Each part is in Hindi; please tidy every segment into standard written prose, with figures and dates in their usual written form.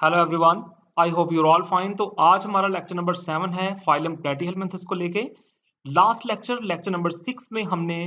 Hello everyone, I hope you are all fine. तो आज हमारा लेक्चर नंबर 7 है फाइलम प्लेटीहेल्मिन्थस को लेके। लास्ट लेक्चर नंबर 6 में हमने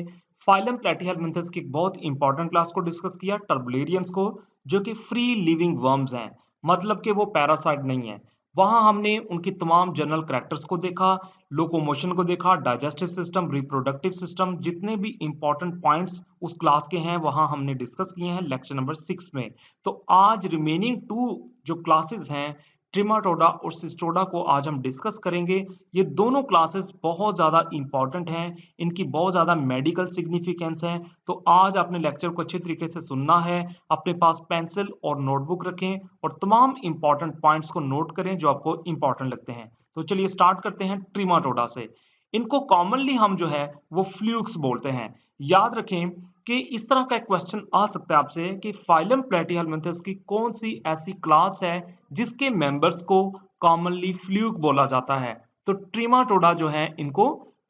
फाइलम प्लेटीहेल्मिन्थस की एक बहुत इंपॉर्टेंट क्लास को डिस्कस किया, टर्बुलेरियंस को, जो कि फ्री लिविंग वर्म्स हैं, मतलब कि वो पैरासाइट नहीं है। वहां हमने उनकी तमाम जनरल कैरेक्टर्स को देखा, लोकोमोशन को देखा, डाइजेस्टिव सिस्टम, रिप्रोडक्टिव सिस्टम, जितने भी इंपॉर्टेंट पॉइंट्स उस क्लास के हैं वहां हमने डिस्कस किए हैं लेक्चर नंबर 6 में। तो आज रिमेनिंग 2 जो क्लासेस हैं, ट्रिमाटोडा और सिस्टोडा, को आज हम डिस्कस करेंगे। ये दोनों क्लासेस बहुत ज़्यादा इंपॉर्टेंट हैं, इनकी बहुत ज़्यादा मेडिकल सिग्निफिकेंस है। तो आज आपने लेक्चर को अच्छे तरीके से सुनना है, अपने पास पेंसिल और नोटबुक रखें और तमाम इंपॉर्टेंट पॉइंट्स को नोट करें जो आपको इंपॉर्टेंट लगते हैं। तो चलिए स्टार्ट करते हैं ट्रिमाटोडा से। इनको कॉमनली हम जो है वो फ्लूक्स बोलते हैं। याद रखें कि इस तरह का एक क्वेश्चन आ सकता है आपसे कि फाइलम प्लेटीहेल्मिन्थस की कौन सी ऐसी क्लास है जिसके मेंबर्स को कॉमनली फ्लूक बोला जाता है। तो ट्रिमाटोडा जो है इनको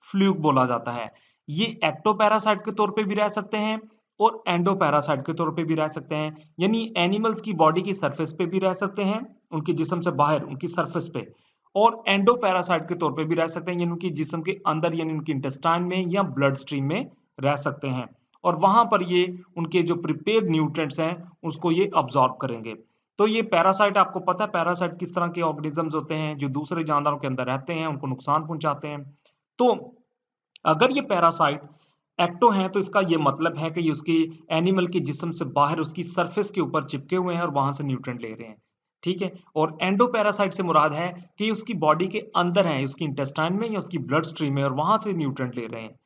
फ्लूक बोला जाता है। ये एक्टोपैरासाइट के तौर पे भी रह सकते हैं और एंडोपैरासाइट के तौर पे भी रह सकते हैं, यानी एनिमल्स की बॉडी की सरफेस पे भी रह सकते हैं, उनके जिस्म से बाहर उनकी सरफेस पे, और एंडोपैरासाइट के तौर पे भी रह सकते हैं, यानी उनकी जिस्म के अंदर यानी उनकी इंटेस्टाइन में या ब्लड स्ट्रीम में रह सकते हैं। और वहां पर ये उनके जो प्रिपेयर्ड न्यूट्रिएंट्स हैं उसको ये अब्सॉर्ब करेंगे। तो ये पैरासाइट, आपको पता है पैरासाइट किस तरह के ऑर्गेनिजम्स होते हैं जो दूसरे जानवरों के अंदर रहते हैं, उनको नुकसान पहुंचाते हैं। तो अगर ये पैरासाइट एक्टो हैं तो इसका ये मतलब है कि ये उसकी एनिमल के जिस्म से बाहर उसकी सरफेस के ऊपर चिपके हुए हैं और वहां से न्यूट्रिएंट ले रहे हैं। ठीक है। और एंडोपैरासाइट से मुराद है कि उसकी बॉडी के अंदर है, उसकी इंटेस्टाइन में या उसकी ब्लड स्ट्रीम में, और वहां से न्यूट्रिएंट ले रहे हैं।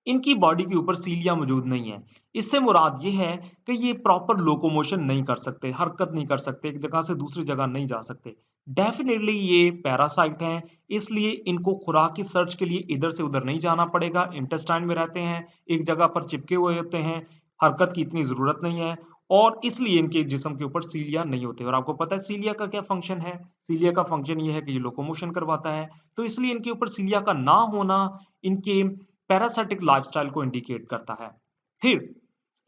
इनकी बॉडी के ऊपर सीलिया मौजूद नहीं है। इससे मुराद ये है कि ये प्रॉपर लोकोमोशन नहीं कर सकते, हरकत नहीं कर सकते, एक जगह से दूसरी जगह नहीं जा सकते। डेफिनेटली ये पैरासाइट हैं, इसलिए इनको खुराक की सर्च के लिए इधर से उधर नहीं जाना पड़ेगा, इंटेस्टाइन में रहते हैं, एक जगह पर चिपके हुए होते हैं, हरकत की इतनी जरूरत नहीं है, और इसलिए इनके जिस्म के ऊपर सीलिया नहीं होते। और आपको पता है सीलिया का क्या फंक्शन है? सीलिया का फंक्शन ये है कि ये लोकोमोशन करवाता है। तो इसलिए इनके ऊपर सीलिया का ना होना इनके पैरासिटिक लाइफस्टाइल को इंडिकेट करता है। फिर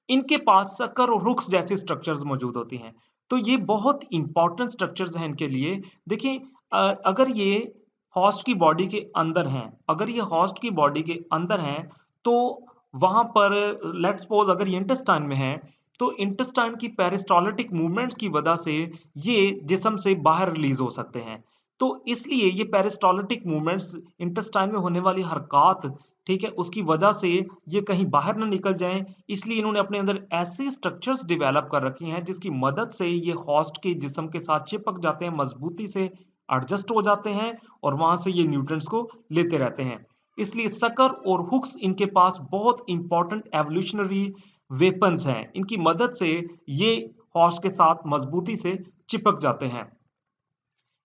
इनके पास शक्कर और रुक्स जैसी स्ट्रक्चर्स मौजूद होती हैं। तो ये बहुत इंपॉर्टेंट स्ट्रक्चर्स हैं इनके लिए। देखिए, अगर ये हॉस्ट की बॉडी के अंदर हैं, अगर ये हॉस्ट की बॉडी के अंदर हैं, तो वहां पर लेट्स सपोज अगर ये इंटेस्टाइन में है, तो इंटेस्टाइन की पेरिस्टाल्टिक मूवमेंट्स की वजह से ये जिस्म से बाहर रिलीज हो सकते हैं। तो इसलिए ये पेरिस्टाल्टिक मूवमेंट्स, इंटेस्टाइन में होने वाली हरकत, ठीक है, उसकी वजह से ये कहीं बाहर ना निकल जाएं, इसलिए इन्होंने अपने अंदर ऐसी स्ट्रक्चर्स डेवलप कर रखी हैं जिसकी मदद से ये हॉस्ट के जिस्म के साथ चिपक जाते हैं, मजबूती से एडजस्ट हो जाते हैं और वहां से ये न्यूट्रिएंट्स को लेते रहते हैं। इसलिए सकर और हुक्स इनके पास बहुत इंपॉर्टेंट एवोल्यूशनरी वेपन्स हैं, इनकी मदद से ये हॉस्ट के साथ मजबूती से चिपक जाते हैं।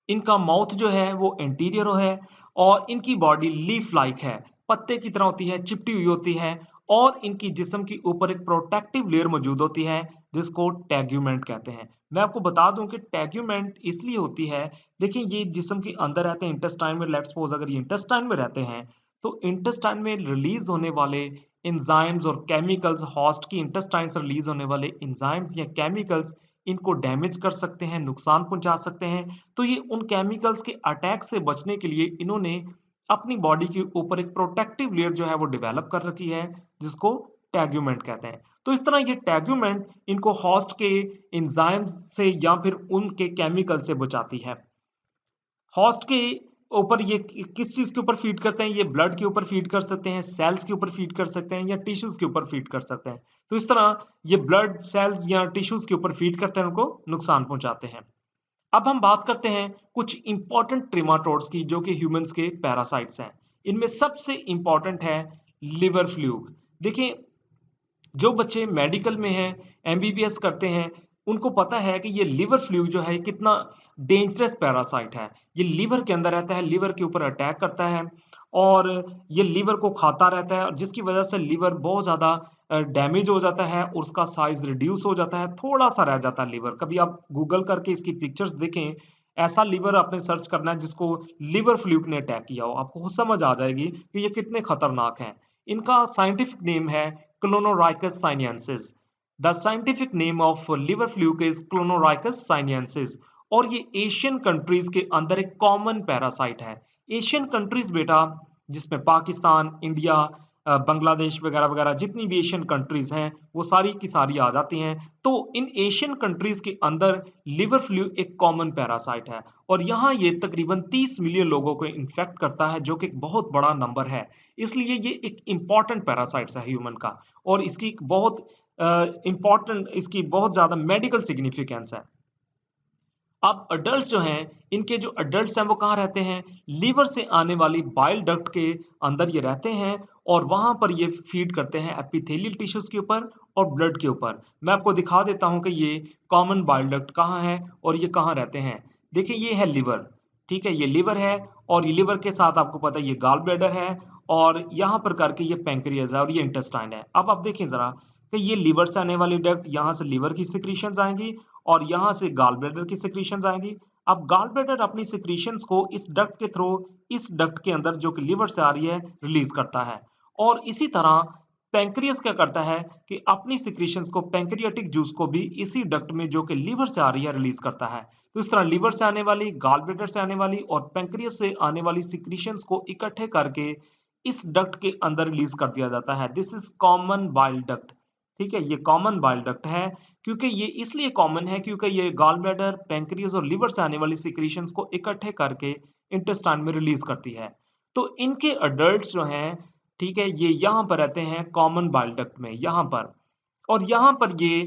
इनका माउथ जो है वो एंटीरियर है और इनकी बॉडी लीफ लाइक है, पत्ते की तरह होती है, चिपटी हुई होती है, और इनकी जिस्म के ऊपर एक प्रोटेक्टिव लेयर मौजूद होती है जिसको टैग्यूमेंट कहते हैं। मैं आपको बता दूं कि टैग्यूमेंट इसलिए होती है, देखिए ये जिस्म के अंदर रहते हैं इंटेस्टाइन में, लेट्स सपोज अगर ये इंटेस्टाइन में रहते हैं, तो इंटेस्टाइन में रिलीज होने वाले एंजाइम्स और केमिकल्स, हॉस्ट की इंटेस्टाइन से रिलीज होने वाले एंजाइम्स या केमिकल्स इनको डैमेज कर सकते हैं, नुकसान पहुंचा सकते हैं। तो ये उन केमिकल्स के अटैक से बचने के लिए इन्होंने अपनी बॉडी के ऊपर एक प्रोटेक्टिव लेयर जो है वो डेवलप कर रखी है जिसको टैग्यूमेंट कहते हैं। तो इस तरह ये टैग्यूमेंट इनको हॉस्ट के एंजाइम्स से या फिर उनके केमिकल से बचाती है। हॉस्ट के ऊपर ये किस चीज के ऊपर फीड करते हैं? ये ब्लड के ऊपर फीड कर सकते हैं, सेल्स के ऊपर फीड कर सकते हैं, या टिश्यूज के ऊपर फीड कर सकते हैं। तो इस तरह ये ब्लड सेल्स या टिश्यूज के ऊपर फीड करते हैं, उनको नुकसान पहुंचाते हैं। अब हम बात करते हैं कुछ इंपॉर्टेंट ट्रिमाटोड्स की जो कि ह्यूमंस के पैरासाइट्स हैं। इनमें सबसे इंपॉर्टेंट है लिवर फ्लूक। देखिए, जो बच्चे मेडिकल में हैं, एमबीबीएस करते हैं, उनको पता है कि ये लिवर फ्लूक जो है कितना डेंजरस पैरासाइट है। ये लिवर के अंदर रहता है, लिवर के ऊपर अटैक करता है और ये लिवर को खाता रहता है, और जिसकी वजह से लिवर बहुत ज्यादा डैमेज हो जाता है और उसका साइज रिड्यूस हो जाता है, थोड़ा सा रह जाता है लिवर। कभी आप गूगल करके इसकी पिक्चर्स देखें, ऐसा लिवर आपने सर्च करना है जिसको लिवर फ्लूक ने अटैक किया हो, आपको समझ आ जाएगी कि ये कितने खतरनाक हैं। इनका साइंटिफिक नेम है क्लोनोराइकस साइनियंसिस। The scientific name of liver fluke is Clonorhynchus sinensis, और ये एशियन कंट्रीज के अंदर एक कॉमन पैरासाइट है। एशियन कंट्रीज बेटा, जिसमें पाकिस्तान, इंडिया, बांग्लादेश वगैरह वगैरह जितनी भी एशियन कंट्रीज हैं वो सारी की सारी आ जाती हैं। तो इन एशियन कंट्रीज के अंदर लिवर फ्लू एक कॉमन पैरासाइट है और यहाँ ये तकरीबन 30 मिलियन लोगों को इन्फेक्ट करता है, जो कि एक बहुत बड़ा नंबर है। इसलिए ये एक इंपॉर्टेंट पैरासाइट है ह्यूमन का और इसकी एक बहुत इंपॉर्टेंट, इसकी बहुत ज्यादा मेडिकल सिग्निफिकेंस है। अब अडल्ट जो हैं, इनके जो अडल्ट हैं वो कहाँ रहते हैं? लीवर से आने वाली बाइल डक्ट के अंदर ये रहते हैं और वहां पर ये फीड करते हैं एपिथेलियल टिश्यूज के ऊपर और ब्लड के ऊपर। मैं आपको दिखा देता हूं कि ये कॉमन बाइल डक्ट कहाँ है और ये कहाँ रहते हैं। देखिए ये है लिवर, ठीक है, ये लिवर है और ये लिवर के साथ आपको पता है ये गॉल ब्लैडर है और यहाँ पर करके ये पैंक्रियाज है और ये इंटेस्टाइन है। अब आप देखें जरा कि ये लिवर से आने वाली डक्ट, यहाँ से लिवर की सिक्रीशंस आएंगी और यहाँ से गॉल ब्लैडर की सिक्रीशंस आएंगी। अब गॉल ब्लैडर अपनी सिक्रीशंस को इस डक्ट के थ्रू, इस डक्ट के अंदर जो कि लिवर से आ रही है, रिलीज करता है। और इसी तरह पैंक्रियास क्या करता है कि अपनी सिक्रीशंस को, पैंक्रियाटिक जूस को भी इसी डक्ट में जो कि लिवर से आ रही है रिलीज करता है। तो इस तरह लिवर से आने वाली, गॉल ब्लैडर से आने वाली और पैंक्रियास से आने वाली सिक्रीशंस को इकट्ठे करके इस डक्ट के अंदर रिलीज कर दिया जाता है। This is common bile duct, ठीक है, ये कॉमन बाइल डक्ट है। क्योंकि ये इसलिए कॉमन है क्योंकि ये गॉल ब्लैडर, पैंक्रियास और लिवर से आने वाली सिक्रीशंस को इकट्ठे करके इंटेस्टाइन में रिलीज करती है। तो इनके अडल्ट्स जो हैं, ठीक है, ये यहाँ पर रहते हैं कॉमन बाइल डक्ट में, यहाँ पर, और यहाँ पर ये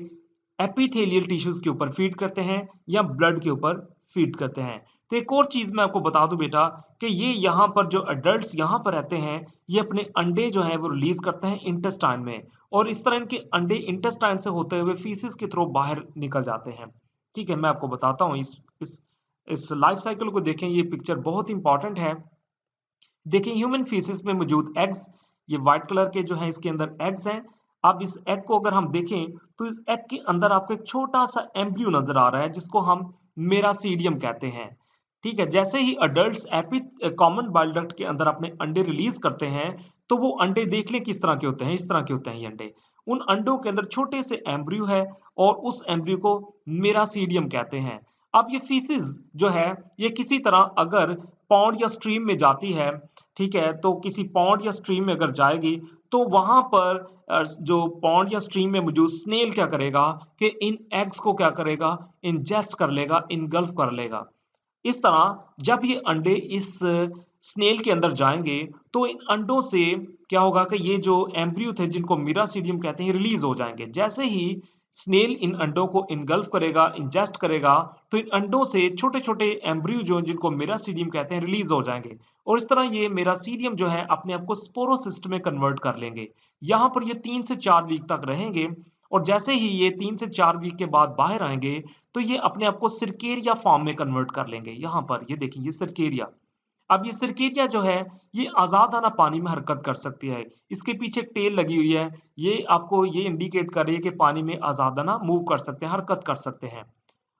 एपिथेलियल टिश्यूज के ऊपर फीड करते हैं या ब्लड के ऊपर फीड करते हैं। तो एक और चीज मैं आपको बता दूं बेटा कि ये यहाँ पर जो अडल्ट्स यहाँ पर रहते हैं, ये अपने अंडे जो है वो रिलीज करते हैं इंटेस्टाइन में और इस तरह इनके अंडे इंटेस्टाइन से होते हुए फीसिस के थ्रू बाहर निकल जाते हैं। ठीक है, मैं आपको बताता हूँ इस लाइफ साइकिल को। देखें, ये पिक्चर बहुत इंपॉर्टेंट है। देखिए ह्यूमन फीसिस में मौजूद एग्स, ये व्हाइट कलर के जो है इसके अंदर एग्स हैं। अब इस एग को अगर हम देखें तो इस एग के अंदर आपको एक छोटा सा एम्ब्रियो नजर आ रहा है जिसको हम मेरासीडियम कहते हैं। ठीक है, जैसे ही अडल्ट्स कॉमन बाइल डक्ट के अंदर अपने अंडे रिलीज करते हैं तो वो अंडे देख लें किस तरह के होते हैं, इस तरह के होते हैं ये अंडे। उन अंडों के अंदर छोटे से एम्ब्रियो है और उस एम्ब्रियो को मेरासीडियम कहते हैं। अब ये फीसिस जो है ये किसी तरह अगर पॉन्ड या स्ट्रीम में जाती है, ठीक है, तो किसी पॉन्ड या स्ट्रीम में अगर जाएगी तो वहां पर जो पॉन्ड या स्ट्रीम में मौजूद स्नेल क्या करेगा कि इन एग्स को क्या करेगा, इंजेस्ट कर लेगा, इनगल्फ कर लेगा। इस तरह जब ये अंडे इस स्नेल के अंदर जाएंगे तो इन अंडों से क्या होगा कि ये जो एम्ब्रियो थे जिनको मिरासीडियम कहते हैं रिलीज हो जाएंगे। जैसे ही स्नेल इन अंडों को इनगल्फ करेगा, इंजेस्ट करेगा, तो इन अंडों से छोटे छोटे एम्ब्रियो जो जिनको मिरासीडियम कहते हैं रिलीज हो जाएंगे और इस तरह ये मिरासीडियम जो है अपने आप को स्पोरोसिस्ट में कन्वर्ट कर लेंगे। यहाँ पर ये 3 से 4 वीक तक रहेंगे और जैसे ही ये 3 से 4 वीक के बाद बाहर आएंगे तो ये अपने आप को सिरकेरिया फॉर्म में कन्वर्ट कर लेंगे। यहाँ पर ये देखिए, ये सिरकेरिया। अब ये सिरकेरिया जो है ये आजादाना पानी में हरकत कर सकती है। इसके पीछे एक टेल लगी हुई है, ये आपको ये इंडिकेट कर रही है कि पानी में आजादाना मूव कर सकते हैं, हरकत कर सकते हैं।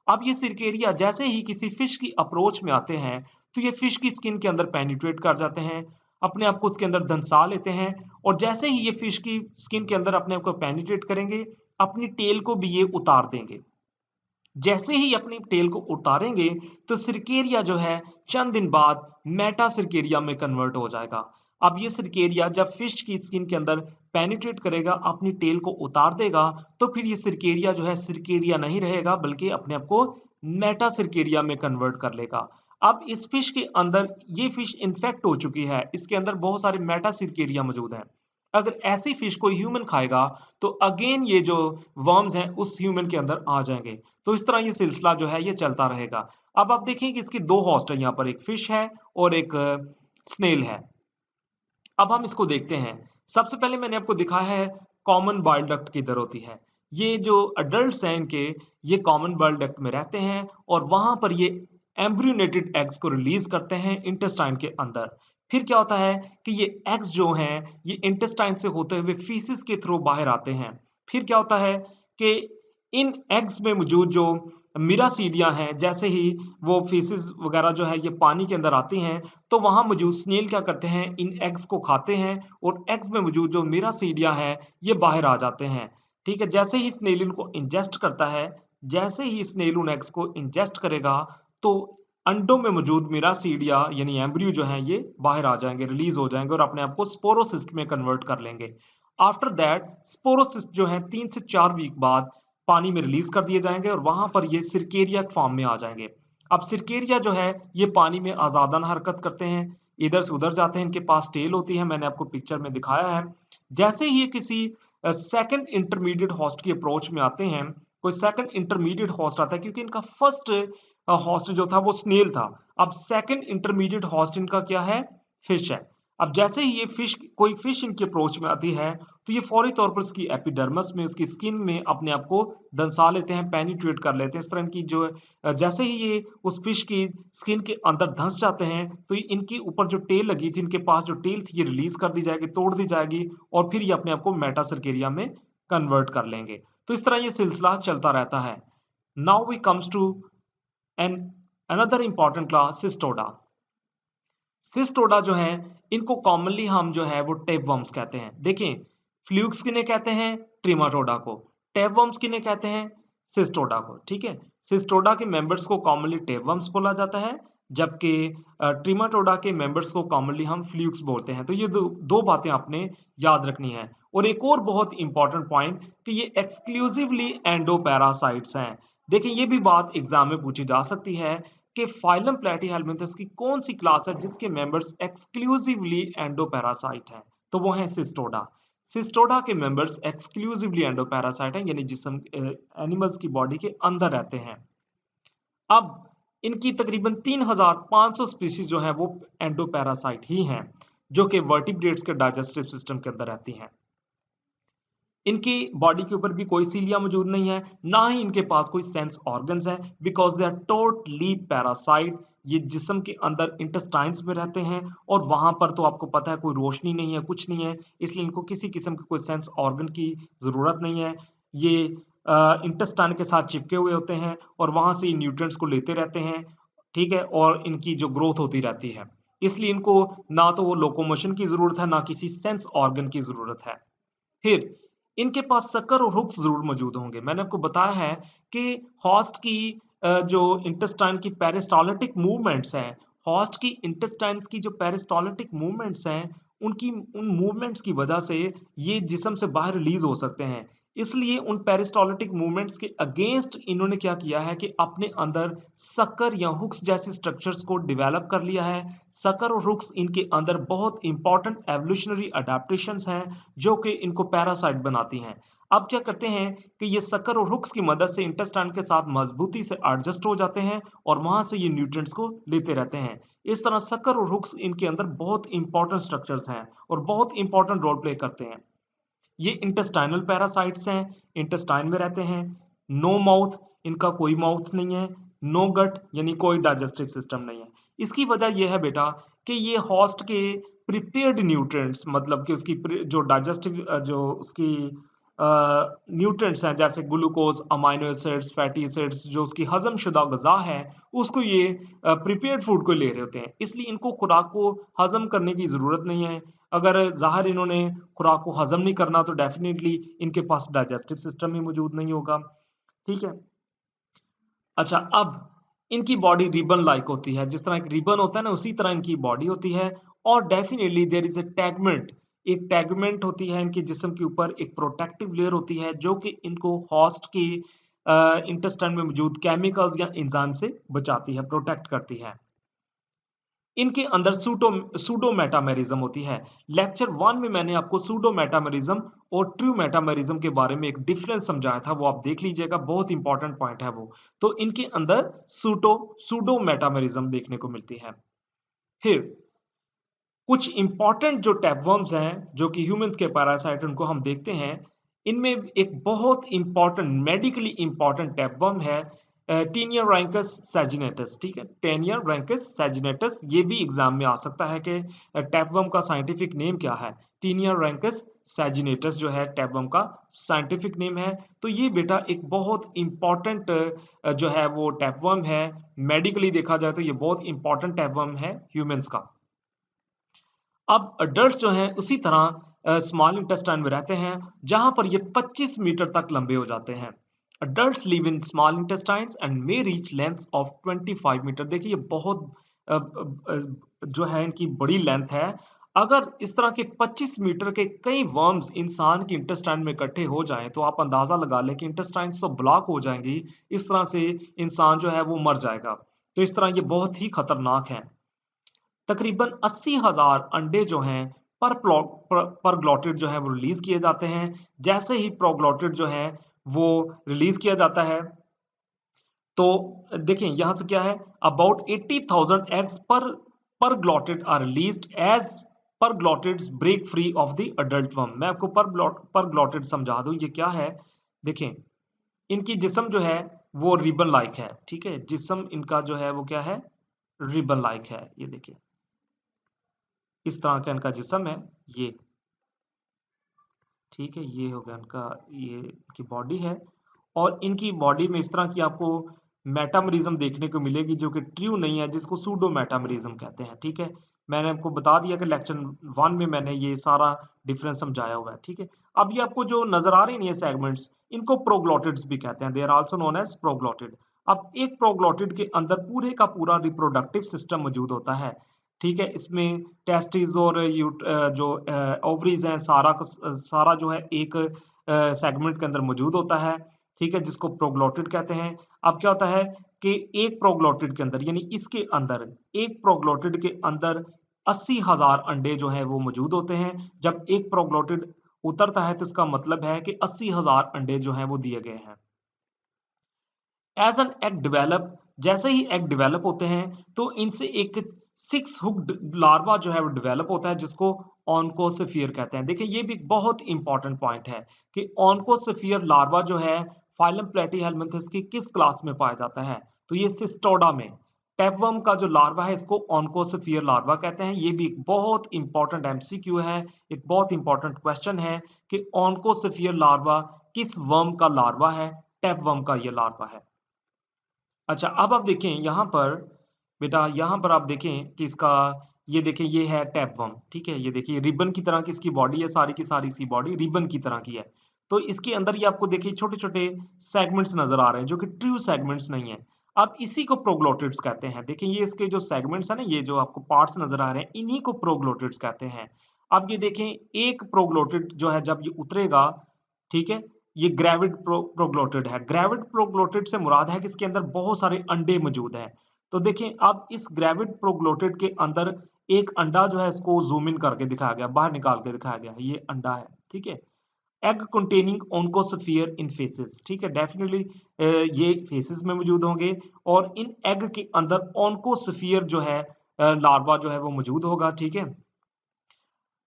अब ये सिरकेरिया जैसे ही किसी फिश की अप्रोच में आते हैं तो ये फिश की स्किन के अंदर पेनिट्रेट कर जाते हैं, अपने आप को उसके अंदर धंसा लेते हैं और जैसे ही ये फिश की स्किन के अंदर अपने आप को पेनिट्रेट करेंगे, अपनी टेल को भी ये उतार देंगे। जैसे ही अपनी टेल को उतारेंगे तो सिरकेरिया जो है चंद दिन बाद मेटा सिरकेरिया में कन्वर्ट हो जाएगा। अब ये सिरकेरिया जब फिश की स्किन के अंदर पेनिट्रेट करेगा, अपनी टेल को उतार देगा, तो फिर ये सिरकेरिया जो है सिरकेरिया नहीं रहेगा बल्कि अपने आप को मेटा सिरकेरिया में कन्वर्ट कर लेगा। अब इस फिश के अंदर, ये फिश इन्फेक्ट हो चुकी है, इसके अंदर बहुत सारे मेटा सिरकेरिया मौजूद हैं। अगर ऐसी फिश को ह्यूमन खाएगा तो अगेन ये जो वर्म्स हैं उस ह्यूमन के अंदर आ जाएंगे। तो इस तरह ये सिलसिला जो है ये चलता रहेगा। अब आप देखिए कि इसकी दो होस्ट है, यहाँ पर एक फिश है और एक स्नेल है। अब हम इसको देखते हैं। सबसे पहले मैंने आपको दिखाया है कॉमन बाइल डक्ट किधर होती है। ये जो अडल्ट्स हैं इनके, ये कॉमन बाइल डक्ट में रहते हैं और वहां पर ये एम्ब्रियोनेटेड एग्स को रिलीज करते हैं इंटेस्टाइन के अंदर। फिर क्या होता है कि ये एग्स जो हैं ये इंटेस्टाइन से होते हुए फीसिस के थ्रू बाहर आते हैं। फिर क्या होता है कि इन एग्स में मौजूद जो मिरासीडिया हैं, जैसे ही वो फीसिस वगैरह जो है ये पानी के अंदर आती हैं तो वहां मौजूद स्नेल क्या करते हैं, इन एग्स को खाते हैं और एग्स में मौजूद जो मिरासीडिया है ये बाहर आ जाते हैं। ठीक है, जैसे ही स्नेल इनको इंजेस्ट करता है, जैसे ही स्नेल उन एग्स को इंजेस्ट करेगा तो अंडों में मौजूद मिरासीडिया यानी एम्ब्रियो जो है ये बाहर आ जाएंगे, रिलीज हो जाएंगे और अपने आप को स्पोरोसिस्ट में कन्वर्ट कर लेंगे। आफ्टर दैट स्पोरोसिस्ट जो है 3 से 4 वीक बाद पानी में रिलीज कर दिए जाएंगे और वहां पर ये सिरकेरिया फॉर्म में आ जाएंगे। अब सिरकेरिया जो है ये पानी में आजादाना हरकत करते हैं, इधर से उधर जाते हैं, इनके पास टेल होती है, मैंने आपको पिक्चर में दिखाया है। जैसे ही ये किसी सेकंड इंटरमीडिएट होस्ट की अप्रोच में आते हैं, कोई सेकंड इंटरमीडिएट होस्ट आता है, क्योंकि इनका फर्स्ट होस्ट जो था वो स्नेल था। अब सेकंड इंटरमीडिएट होस्ट इनका क्या है? फिश है। अब जैसे ही ये फिश, कोई फिश इनकी अप्रोच में आती है तो ये फौरी तौर पर उसकी एपिडर्मिस में, उसकी स्किन में अपने आप को दंसा लेते हैं, पेनिट्रेट कर लेते हैं। इस तरह इनकी जो जैसे ही ये उस फिश की स्किन के अंदर धंस जाते हैं तो इनके ऊपर जो टेल लगी थी, इनके पास जो टेल थी, ये रिलीज कर दी जाएगी, तोड़ दी जाएगी और फिर ये अपने आप को मेटासर्केरिया में कन्वर्ट कर लेंगे। तो इस तरह ये सिलसिला चलता रहता है। Now we comes to an another important class, Cestoda. Cestoda जो है इनको कॉमनली हम जो है वो टेपवर्म्स कहते हैं। देखें, फ्लूक्स किन्हें कहते हैं? ट्रिमाटोडा को। टेपवर्म्स किन्हें कहते हैं? सिस्टोडा को। ठीक है, सिस्टोडा के मेंबर्स को कॉमनली टेपवर्म्स बोला जाता है, जबकि ट्रिमाटोडा के मेंबर्स को कॉमनली हम फ्लूक्स बोलते हैं। तो ये दो बातें आपने याद रखनी है। और एक और बहुत इंपॉर्टेंट पॉइंट कि ये एक्सक्लूसिवली एंडोपैरासाइट्स हैं। देखिए, ये भी बात एग्जाम में पूछी जा सकती है कि फाइलम प्लेटीहेल्मिन्थस की कौन सी क्लास है जिसके मेंबर्स एक्सक्लूसिवली एंडोपैरासाइट हैं? तो वो है सिस्टोडा। सिस्टोडा के मेंबर्स एक्सक्लूसिवली एंडोपैरासाइट हैं, यानी जिस्म एनिमल्स की बॉडी के अंदर रहते हैं। अब इनकी तकरीबन 3500 स्पीसीज जो है वो एंडोपैरासाइट ही हैं, जो कि वर्टिब्रेट्स के डाइजेस्टिव सिस्टम के अंदर रहती हैं। इनकी बॉडी के ऊपर भी कोई सीलिया मौजूद नहीं है, ना ही इनके पास कोई सेंस ऑर्गन्स है, because they are totally parasite. ये जिस्म के अंदर इंटेस्टाइन्स में रहते हैं और वहां पर तो आपको पता है कोई रोशनी नहीं है, कुछ नहीं है, इसलिए इनको किसी किस्म के कोई सेंस ऑर्गन की जरूरत नहीं है। ये इंटेस्टाइन के साथ चिपके हुए होते हैं और वहां से न्यूट्रिएंट्स को लेते रहते हैं। ठीक है, और इनकी जो ग्रोथ होती रहती है, इसलिए इनको ना तो वो लोकोमोशन की जरूरत है, ना किसी सेंस ऑर्गन की जरूरत है। फिर इनके पास शक्कर और हुक्स जरूर मौजूद होंगे। मैंने आपको बताया है कि हॉस्ट की जो इंटेस्टाइन की पेरिस्टाल्टिक मूवमेंट्स हैं, हॉस्ट की इंटेस्टाइन्स की जो पेरिस्टाल्टिक मूवमेंट्स हैं, उनकी उन मूवमेंट्स की वजह से ये जिस्म से बाहर रिलीज हो सकते हैं। इसलिए उन पेरिस्टाल्टिक मूवमेंट्स के अगेंस्ट इन्होंने क्या किया है कि अपने अंदर शक्कर या हुक्स जैसे स्ट्रक्चर्स को डेवलप कर लिया है। शक्कर और हुक्स इनके अंदर बहुत इंपॉर्टेंट एवोल्यूशनरी अडेप्टेशंस हैं जो कि इनको पैरासाइट बनाती हैं। अब क्या करते हैं कि ये शक्कर और हुक्स की मदद से इंटेस्टाइन के साथ मजबूती से एडजस्ट हो जाते हैं और वहां से ये न्यूट्रिएंट्स को लेते रहते हैं। इस तरह शक्कर और हुक्स इनके अंदर बहुत इंपॉर्टेंट स्ट्रक्चर्स हैं और बहुत इंपॉर्टेंट रोल प्ले करते हैं। ये इंटेस्टाइनल पैरासाइट्स हैं, इंटेस्टाइन में रहते हैं। नो माउथ, इनका कोई माउथ नहीं है। नो गट, यानी कोई डाइजेस्टिव सिस्टम नहीं है। इसकी वजह यह है बेटा कि ये हॉस्ट के प्रिपेयर्ड न्यूट्रिएंट्स, मतलब कि उसकी जो डाइजेस्टिव जो उसकी न्यूट्रिएंट्स हैं, जैसे glucose, amino acids, fatty acids, जो उसकी हजम शुदा गजा है, उसको ये प्रिपेयर्ड फूड को ले रहे होते हैं। इसलिए इनको खुराक को हजम करने की जरूरत नहीं है। अगर ज़ाहिर इन्होंने खुराक को हजम नहीं करना तो डेफिनेटली इनके पास डाइजेस्टिव सिस्टम ही मौजूद नहीं होगा। ठीक है, अच्छा, अब इनकी बॉडी रिबन लाइक होती है, जिस तरह एक रिबन होता है ना, उसी तरह इनकी बॉडी होती है। और डेफिनेटली देयर इज ए टैगमेंट, एक टैगमेंट होती है इनके जिस्म के ऊपर, एक प्रोटेक्टिव लेयर होती है जो कि इनको हॉस्ट की इंटेस्टाइन में मौजूद केमिकल्स या एंजाइम से बचाती है, प्रोटेक्ट करती है। इनके अंदर सूडो मेटामेरिज्म होती है। लेक्चर 1 में मैंने आपको सूडो मेटामेरिज्म और ट्रू मेटामेरिज्म के बारे में एक डिफरेंस समझाया था, वो आप देख लीजिएगा, बहुत इंपॉर्टेंट पॉइंट है वो। तो इनके अंदर सूडो मेटामेरिज्म देखने को मिलती है। फिर कुछ इंपॉर्टेंट जो टैपवर्म्स हैं जो कि ह्यूमंस के पैरासाइट, उनको हम देखते हैं। इनमें एक बहुत इंपॉर्टेंट, मेडिकली इंपॉर्टेंट टैपवर्म है टीनिया रैंकस सैजिनेटस। ठीक है, टेनिया रैंकस सैजिनेटस, ये भी एग्जाम में आ सकता है कि टैपवर्म का साइंटिफिक नेम क्या है। टीनिया रैंकस सैजिनेटस जो है टैपवर्म का साइंटिफिक नेम है। तो ये बेटा एक बहुत इंपॉर्टेंट जो है वो टैपवर्म है। मेडिकली देखा जाए तो ये बहुत इंपॉर्टेंट टैपवर्म है ह्यूमंस का। अब अडल्ट जो हैं उसी तरह स्मॉल इंटेस्टाइन में रहते हैं, जहां पर ये 25 मीटर तक लंबे हो जाते हैं। Adults live in small intestines and may reach lengths of 25 metre. देखिए ये बहुत जो है इनकी बड़ी लेंथ है। अगर इस तरह के 25 मीटर के कई वर्म्स इंसान की इंटेस्टाइन में इकट्ठे हो जाएं तो आप अंदाजा लगा लें कि इंटेस्टाइन्स तो ब्लॉक हो जाएंगी। इस तरह से इंसान जो है वो मर जाएगा। तो इस तरह ये बहुत ही खतरनाक है। तकरीबन 80,000 अंडे जो हैं पर ग्लॉटिड जो है वो रिलीज किए जाते हैं। जैसे ही प्रोग्लॉटिड जो है वो रिलीज किया जाता है तो देखें यहां से क्या है, अबाउट 80,000 एग्स पर ग्लॉटिड are released as proglottids break free of the adult worm. मैं आपको पर ग्लॉटिड समझा दूं ये क्या है। देखें इनकी जिस्म जो है वो रिबन लाइक है, ठीक है, जिस्म इनका जो है वो क्या है, रिबन लाइक है। ये देखिए इस तरह का इनका जिस्म है ये, ठीक है, ये हो गया इनका, ये इनकी बॉडी है। और इनकी बॉडी में इस तरह की आपको मेटामरिज्म देखने को मिलेगी जो कि ट्रू नहीं है, जिसको सूडो मेटामरिज्म कहते हैं। ठीक है, मैंने आपको बता दिया कि लेक्चर 1 में मैंने ये सारा डिफरेंस समझाया हुआ है। ठीक है, अब ये आपको जो नजर आ रही नहीं है सेगमेंट्स, इनको प्रोग्लॉटिड्स भी कहते हैं। They are also known as proglottid. अब एक प्रोग्लॉटिड के अंदर पूरे का पूरा रिप्रोडक्टिव सिस्टम मौजूद होता है। ठीक है, इसमें टेस्टिस और जो ओवरीज हैं सारा जो है एक सेगमेंट के अंदर मौजूद होता है। ठीक है, जिसको प्रोग्लॉटिड कहते हैं। अब क्या होता है कि एक प्रोग्लॉटिड के अंदर, यानी इसके अंदर, एक प्रोग्लॉटिड के अंदर 80,000 अंडे जो हैं वो मौजूद होते हैं। जब एक प्रोग्लॉटिड उतरता है तो इसका मतलब है कि 80,000 अंडे जो हैं वो दिए गए हैं। एज एन एग डेवलप, जैसे ही एग डेवलप होते हैं तो इनसे एक 6 हुक्ड लार्वा जो है वो डेवलप होता है, जिसको ऑनकोसेफियर कहते हैं। देखिए ये भी एक बहुत इंपॉर्टेंट पॉइंट है कि ऑनकोसेफियर लार्वा जो है फाइलम प्लेटीहेल्मिन्थस की किस क्लास में पाया जाता है, तो ये सिस्टोडा में। टैपवर्म का जो लार्वा है इसको ऑनकोसेफियर लार्वा कहते हैं। ये भी एक बहुत इंपॉर्टेंट एमसीक्यू है, एक बहुत इंपॉर्टेंट क्वेश्चन है कि ऑनकोसेफियर लार्वा किस वर्म का लार्वा है। टैपवर्म का ये लार्वा है। अच्छा, अब आप देखें यहाँ पर, बेटा यहाँ पर आप देखें कि इसका, ये देखें ये है टैपवर्म। ठीक है, ये देखिए रिबन की तरह की इसकी बॉडी है, सारी की सारी इसकी बॉडी रिबन की तरह की है। तो इसके अंदर ये आपको देखिए छोटे छोटे सेगमेंट्स नजर आ रहे हैं जो कि ट्रू सेगमेंट्स नहीं है। अब इसी को प्रोग्लोटिड्स कहते हैं। देखें ये इसके जो सेगमेंट्स है ना, ये जो आपको पार्ट्स नजर आ रहे हैं, इन्हीं को प्रोग्लोटिड्स कहते हैं। अब ये देखें एक प्रोग्लोटिड जो है जब ये उतरेगा, ठीक है, ये ग्रेविड प्रोग्लोटिड है। ग्रेविड प्रोग्लोटिड से मुराद है कि इसके अंदर बहुत सारे अंडे मौजूद हैं। तो देखें अब इस ग्रेविड प्रोग्लोटिड के अंदर एक अंडा जो है इसको जूम इन करके दिखाया गया, बाहर निकाल के दिखाया गया, ये अंडा है। ठीक है, एग कंटेनिंग ओनकोस्फीयर इन फेसेस। ठीक है, डेफिनेटली ये फेसेस में मौजूद होंगे और इन एग के अंदर ओनकोस्फीयर जो है लार्वा जो है वो मौजूद होगा। ठीक है,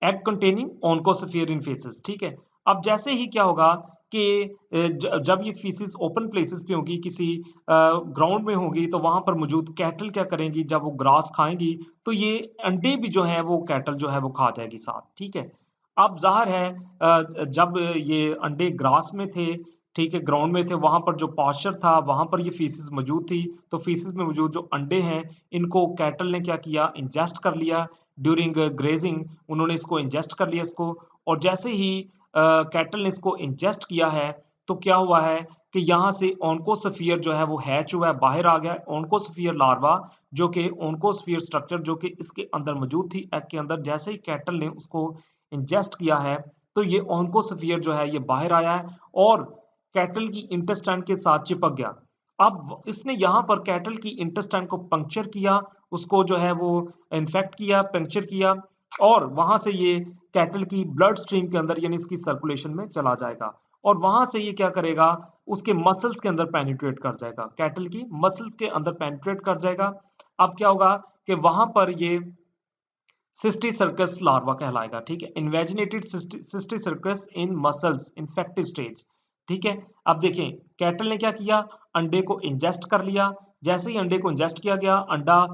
एग कंटेनिंग ओनकोस्फीयर इन फेसेस। ठीक है, अब जैसे ही क्या होगा कि जब ये फीसिस ओपन प्लेसेस पे होगी, किसी ग्राउंड में होगी, तो वहां पर मौजूद कैटल क्या करेंगी, जब वो ग्रास खाएंगी तो ये अंडे भी जो है वो कैटल जो है वो खा जाएगी साथ। ठीक है, अब जाहिर है जब ये अंडे ग्रास में थे, ठीक है, ग्राउंड में थे, वहां पर जो पास्चर था वहां पर ये फीसिस मौजूद थी। तो फीसिस में मौजूद जो अंडे हैं इनको कैटल ने क्या किया, इंजेस्ट कर लिया। ड्यूरिंग ग्रेजिंग उन्होंने इसको इंजेस्ट कर लिया इसको। और जैसे ही कैटल ने इसको इंजेस्ट किया है तो क्या हुआ है कि यहाँ से ओनकोस्फीयर जो है वो हैच हुआ है, बाहर आ गया ओनकोस्फीयर लार्वा, जो कि ओनकोस्फीयर स्ट्रक्चर जो कि इसके अंदर मौजूद थी एग के अंदर। जैसे ही कैटल ने उसको इंजेस्ट किया है तो ये ओनकोस्फीयर जो है ये बाहर आया है और कैटल की इंटेस्टाइन के साथ चिपक गया। अब इसने यहाँ पर कैटल की इंटेस्टाइन को पंक्चर किया, उसको जो है वो इन्फेक्ट किया, पंक्चर किया, और वहां से ये कैटल की ब्लड स्ट्रीम के अंदर यानी इसकी सर्कुलेशन में चला जाएगा और वहां से ये क्या करेगा, उसके मसल्स के अंदर पेनिट्रेट कर जाएगा, कैटल की मसल्स के अंदर पेनिट्रेट कर जाएगा। अब क्या होगा कि वहां पर ये सिस्टिसर्कस लार्वा कहलाएगा। ठीक है, इन्वेजिनेटेड सिस्टिसर्कस इन मसल्स इन्फेक्टिव स्टेज। ठीक है, अब देखें कैटल ने क्या किया, अंडे को इंजेस्ट कर लिया। जैसे ही अंडे को इंजेस्ट किया गया, अंडा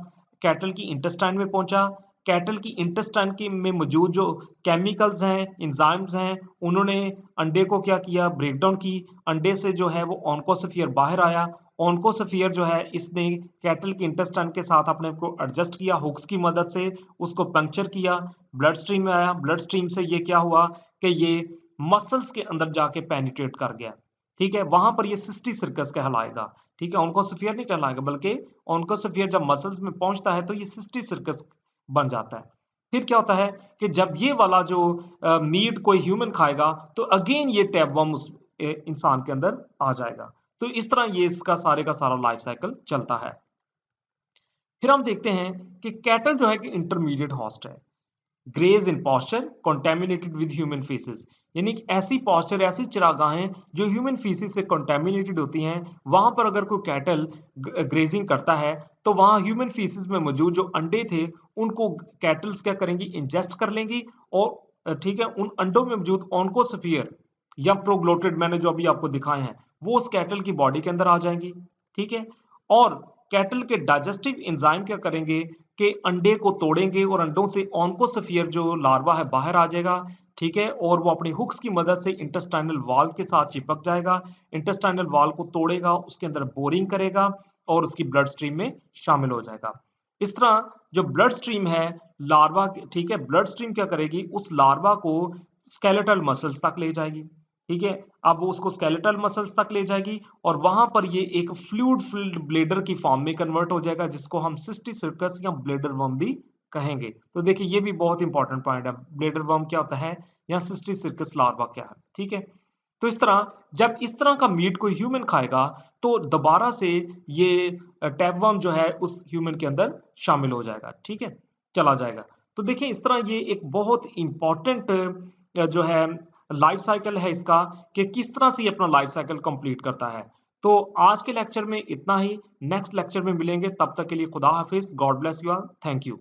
कैटल की इंटेस्टाइन में पहुंचा। कैटल की इंटेस्टाइन की में मौजूद जो केमिकल्स हैं, एंजाइम्स हैं, उन्होंने अंडे को क्या किया, ब्रेक डाउन की। अंडे से जो है वो ओनकोस्फीयर बाहर आया। ओनकोस्फीयर जो है इसने कैटल के इंटेस्टाइन के साथ अपने को एडजस्ट किया, हुक्स की मदद से उसको पंक्चर किया, ब्लड स्ट्रीम में आया। ब्लड स्ट्रीम से ये क्या हुआ कि ये मसल्स के अंदर जाके पेनिट्रेट कर गया। ठीक है, वहां पर ये सिस्टी सर्कस कहलाएगा। ठीक है, ओन्कोस्फीयर नहीं कहलाएगा, बल्कि ओन्कोस्फीयर जब मसल्स में पहुंचता है तो ये सिस्टी सर्कस बन जाता है। फिर क्या होता है कि जब ये वाला जो मीट कोई ह्यूमन खाएगा तो अगेन ये टैपवर्म उस इंसान के अंदर आ जाएगा। तो इस तरह ये इसका सारे का सारा लाइफ साइकिल चलता है। फिर हम देखते हैं कि कैटल जो है कि इंटरमीडिएट होस्ट है। Graze in pasture contaminated with human faeces, यानी कि ऐसी पॉस्चर, ऐसी चरागाहें जो ह्यूमन फीसेस से कॉन्टेमिनेटेड होती हैं, वहां पर अगर कोई कैटल ग्रेजिंग करता है तो वहां ह्यूमन फीसेस में मौजूद जो अंडे थे उनको कैटल्स क्या करेंगी, इंजेस्ट कर लेंगी और ठीक है, उन अंडों में मौजूद ऑन्कोस्फीयर या प्रोग्लोटेड मैंने जो अभी आपको दिखाए हैं वो उस कैटल की बॉडी के अंदर आ जाएंगी। ठीक है, और कैटल के डाइजेस्टिव एंजाइम क्या करेंगे कि अंडे को तोड़ेंगे और अंडों से ऑन्कोस्फीयर जो लार्वा है बाहर आ जाएगा। ठीक है, और वो अपनी हुक्स की मदद से इंटेस्टाइनल वॉल के साथ चिपक जाएगा, इंटेस्टाइनल वॉल को तोड़ेगा, उसके अंदर बोरिंग करेगा और उसकी ब्लड स्ट्रीम में शामिल हो जाएगा। इस तरह जो ब्लड स्ट्रीम है लार्वा, ठीक है, ब्लड स्ट्रीम क्या करेगी, उस लार्वा को स्केलेटल मसल्स तक ले जाएगी। ठीक है, अब वो उसको स्केलेटल मसल्स तक ले जाएगी और वहां पर ये एक फ्लूइड फिल्ड ब्लेडर की फॉर्म में कन्वर्ट हो जाएगा, जिसको हम सिस्टी सर्कस या ब्लेडर वर्म भी कहेंगे। तो देखिए ये भी बहुत इंपॉर्टेंट पॉइंट है, ब्लेडर वर्म क्या होता है या सिस्टी सर्कस लार्वा क्या है। ठीक है, तो इस तरह जब इस तरह का मीट कोई ह्यूमन खाएगा तो दोबारा से ये टैपवर्म जो है उस ह्यूमन के अंदर शामिल हो जाएगा। ठीक है, चला जाएगा। तो देखिए इस तरह ये एक बहुत इंपॉर्टेंट जो है लाइफ साइकिल है इसका, कि किस तरह से ये अपना लाइफ साइकिल कंप्लीट करता है। तो आज के लेक्चर में इतना ही, नेक्स्ट लेक्चर में मिलेंगे, तब तक के लिए खुदा हाफिज, God bless you all, thank you.